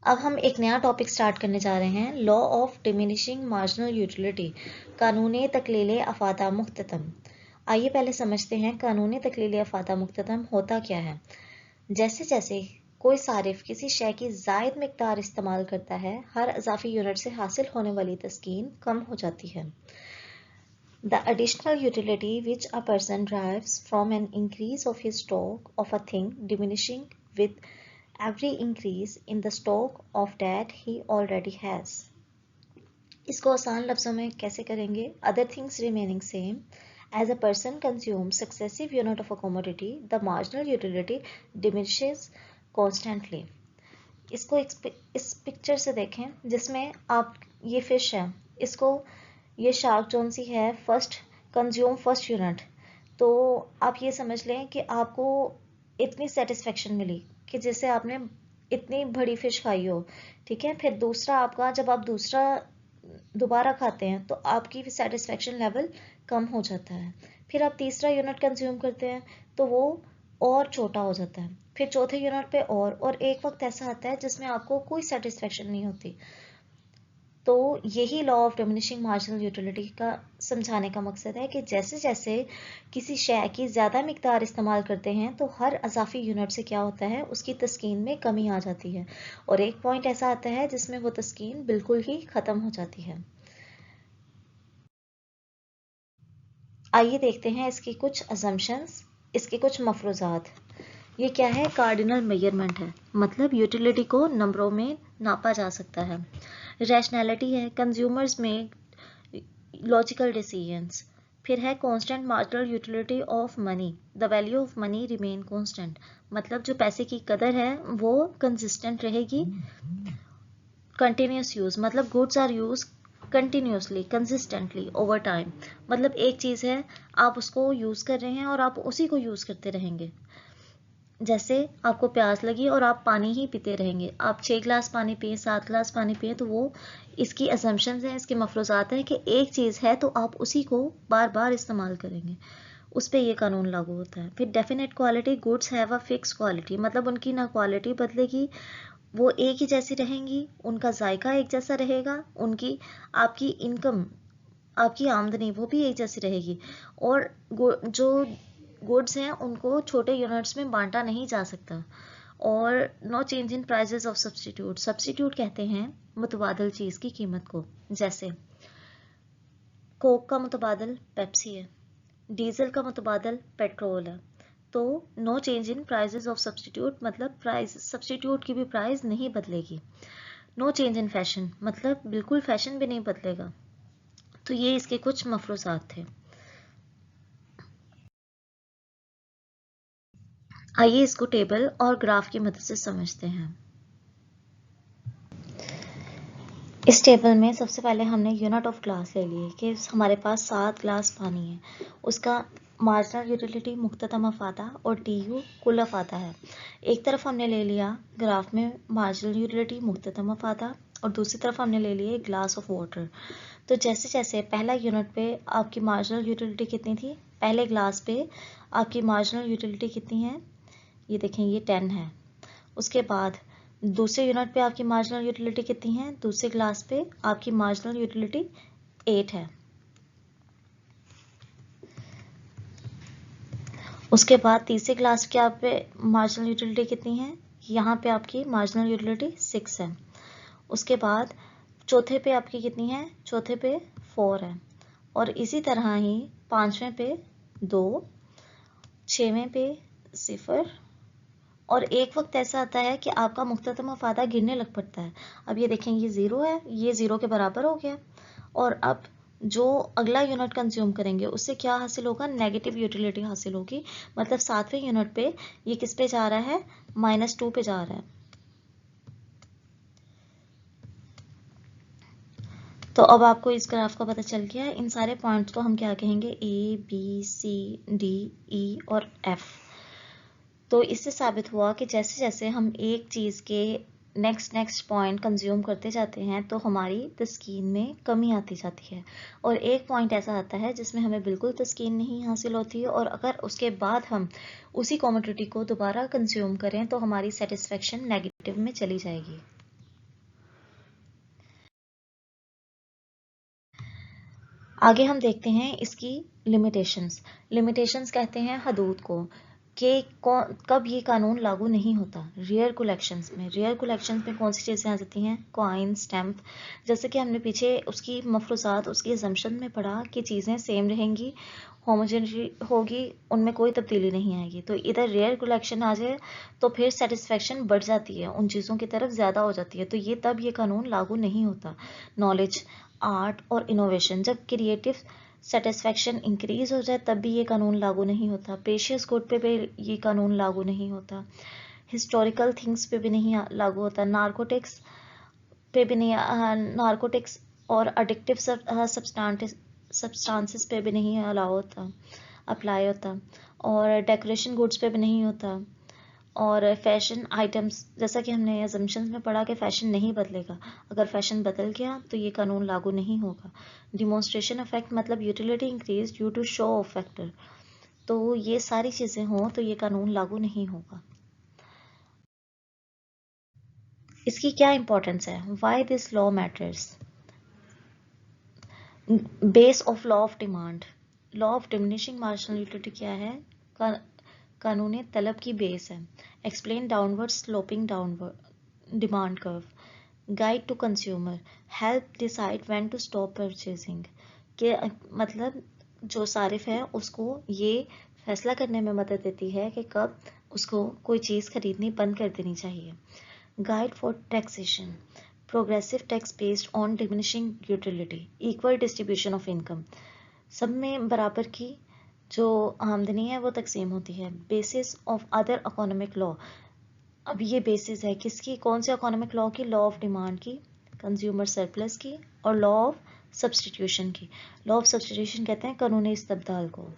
अब हम एक नया टॉपिक स्टार्ट करने जा रहे हैं, law of diminishing marginal utility, कानून तकलील अफादा मुख्ततम। आइए पहले समझते हैं कानून तकलील अफादा मुख्ततम होता क्या है। जैसे जैसे कोई सारिफ किसी शय की जायद मिकदार इस्तेमाल करता है, हर इजाफी यूनिट से हासिल होने वाली तस्कीन कम हो जाती है। The additional utility which a person derives from an increase of his stock of a thing diminishing with every increase in the stock of that he already has. इसको आसान लफ्जों में कैसे करेंगे? Other things remaining same, as a person consumes successive unit of a commodity, the marginal utility diminishes constantly. इसको इस picture से देखें जिसमें आप ये फिश है, इसको ये शार्क जोन सी है, फर्स्ट कंज्यूम फर्स्ट यूनिट, तो आप ये समझ लें कि आपको इतनी सेटिस्फेक्शन मिली कि जैसे आपने इतनी बड़ी फिश खाई हो, ठीक है। फिर दूसरा आपका, जब आप दूसरा दोबारा खाते हैं तो आपकी सेटिस्फेक्शन लेवल कम हो जाता है। फिर आप तीसरा यूनिट कंज्यूम करते हैं तो वो और छोटा हो जाता है, फिर चौथे यूनिट पे और एक वक्त ऐसा आता है जिसमें आपको कोई सेटिस्फेक्शन नहीं होती। तो यही law of diminishing marginal utility का समझाने का मकसद है कि जैसे जैसे किसी शय की ज़्यादा मिकदार इस्तेमाल करते हैं तो हर अजाफी यूनिट से क्या होता है, उसकी तस्कीन में कमी आ जाती है, और एक पॉइंट ऐसा आता है जिसमें वो तस्कीन बिल्कुल ही ख़त्म हो जाती है। आइए देखते हैं इसकी कुछ अजम्पशंस, इसके कुछ मफरूजात। ये क्या है? कार्डिनल मेजरमेंट है, मतलब यूटिलिटी को नंबरों में नापा जा सकता है। रैशनैलिटी है, कंज्यूमर्स में लॉजिकल डिसीजंस। फिर है constant marginal utility of money, the value of money remain constant, मतलब जो पैसे की कदर है वो कंसिस्टेंट रहेगी। कंटिन्यूस यूज, मतलब goods are use continuously consistently over time, मतलब एक चीज़ है, आप उसको यूज़ कर रहे हैं और आप उसी को यूज़ करते रहेंगे। जैसे आपको प्यास लगी और आप पानी ही पीते रहेंगे, आप 6 गिलास पानी पिए, 7 गिलास पानी पिए, तो वो इसकी असम्पशंस हैं, इसके मफरूजात हैं कि एक चीज़ है तो आप उसी को बार बार इस्तेमाल करेंगे, उस पर ये कानून लागू होता है। फिर definite quality, goods have a fix quality, मतलब उनकी ना क्वालिटी बदलेगी, वो एक ही जैसी रहेंगी, उनका जायका एक जैसा रहेगा, उनकी आपकी इनकम, आपकी आमदनी वो भी एक जैसी रहेगी, और जो गुड्स हैं उनको छोटे यूनिट्स में बांटा नहीं जा सकता। और no change in prices of substitute, substitute कहते हैं मुतबादल चीज़ की कीमत को, जैसे कोक का मुतबादल पेप्सी है, डीजल का मुतबादल पेट्रोल है, तो no change in prices of substitute, मतलब प्राइस सब्स्टिट्यूट की भी प्राइस नहीं बदलेगी। नो चेंज इन फैशन, मतलब बिल्कुल फैशन भी नहीं बदलेगा। तो ये इसके कुछ मफरूजात थे। आइए इसको टेबल और ग्राफ की मदद से समझते हैं। इस टेबल में सबसे पहले हमने यूनिट ऑफ ग्लास ले लिए कि हमारे पास 7 ग्लास पानी है, उसका मार्जिनल यूटिलिटी मुख्ततम अफादा और टीयू कुल अफादा है। एक तरफ हमने ले लिया ग्राफ में मार्जिनल यूटिलिटी मुख्ततम अफादा, और दूसरी तरफ हमने ले लिए ग्लास ऑफ वाटर। तो जैसे जैसे पहला यूनिट पे आपकी मार्जिनल यूटिलिटी कितनी थी, पहले ग्लास पे आपकी मार्जिनल यूटिलिटी कितनी है, ये देखें ये 10 है। उसके बाद दूसरे यूनिट पे आपकी मार्जिनल यूटिलिटी कितनी है, दूसरे ग्लास पे आपकी मार्जिनल यूटिलिटी 8 है। उसके बाद तीसरे ग्लास के आप पे मार्जिनल यूटिलिटी कितनी है, यहाँ पे आपकी मार्जिनल यूटिलिटी 6 है। उसके बाद चौथे पे आपकी कितनी है, चौथे पे 4 है, और इसी तरह ही पांचवें पे 2, छवें पे 0, और एक वक्त ऐसा आता है कि आपका मुख्ततम अफादा गिरने लग पड़ता है। अब ये देखें ये 0 है, ये 0 के बराबर हो गया, और अब जो अगला यूनिट कंज्यूम करेंगे उससे क्या हासिल होगा, नेगेटिव यूटिलिटी हासिल होगी, मतलब 7वें यूनिट पे ये किस पे जा रहा है, -2 पे जा रहा है। तो अब आपको इस ग्राफ का पता चल गया। इन सारे पॉइंट्स को हम क्या कहेंगे, ABCDE और F। तो इससे साबित हुआ कि जैसे जैसे हम एक चीज़ के नेक्स्ट पॉइंट कंज्यूम करते जाते हैं तो हमारी तस्कीन में कमी आती जाती है, और एक पॉइंट ऐसा आता है जिसमें हमें बिल्कुल तस्कीन नहीं हासिल होती है, और अगर उसके बाद हम उसी कमोडिटी को दोबारा कंज्यूम करें तो हमारी सेटिस्फेक्शन नेगेटिव में चली जाएगी। आगे हम देखते हैं इसकी लिमिटेशंस। लिमिटेशंस कहते हैं हदूद को, कि कब ये कानून लागू नहीं होता। रेयर कलेक्शंस में कौन सी चीज़ें आ जाती हैं? Coin, stamp. जैसे कि हमने पीछे उसकी मफरूजात, उसकी असम्पशन में पढ़ा कि चीज़ें सेम रहेंगी, होमोजेनिटी होगी, उनमें कोई तब्दीली नहीं आएगी। तो इधर रेयर कलेक्शन आ जाए तो फिर सेटिस्फेक्शन बढ़ जाती है, उन चीज़ों की तरफ ज़्यादा हो जाती है, तो ये तब ये कानून लागू नहीं होता। नॉलेज, आर्ट और इनोवेशन, जब क्रिएटिव सेटिस्फेक्शन इंक्रीज हो जाए तब भी ये कानून लागू नहीं होता। प्रेशियस गुड पे भी ये कानून लागू नहीं होता। हिस्टोरिकल थिंग्स पे भी नहीं लागू होता। नारकोटिक्स पे भी नहीं, नारकोटिक्स और एडिक्टिव सब्सटेंसेस पे भी नहीं अप्लाई होता। और डेकोरेशन गुड्स पे भी नहीं होता। और फैशन आइटम्स, जैसा कि हमने अजम्पशंस में पढ़ा कि फैशन नहीं बदलेगा, अगर फैशन बदल गया तो ये कानून लागू नहीं होगा। डिमॉन्स्ट्रेशन इफेक्ट मतलब utility increase due to show of factor, तो ये सारी चीज़ें हों तो ये कानून लागू नहीं होगा। इसकी क्या इंपॉर्टेंस है? Why this law matters? Base of law of demand. Law of diminishing marginal utility क्या है? कानूनी तलब की बेस है। Explain downward sloping downward demand curve. Guide to consumer, help decide when to stop purchasing, के मतलब जो सारिफ है उसको ये फैसला करने में मदद देती है कि कब उसको कोई चीज़ खरीदनी बंद कर देनी चाहिए। Guide for taxation, progressive tax based on diminishing utility, equal distribution of income, सब में बराबर की जो आमदनी है वो तकसीम होती है। Basis of other economic law, अब ये बेसिस है किसकी? कौन से इकोनॉमिक लॉ की? लॉ ऑफ डिमांड की, कंज्यूमर सरप्लस की और लॉ ऑफ सब्सटीट्यूशन की। लॉ ऑफ सब्सटीट्यूशन कहते हैं कानूनी इस्तबदाल को।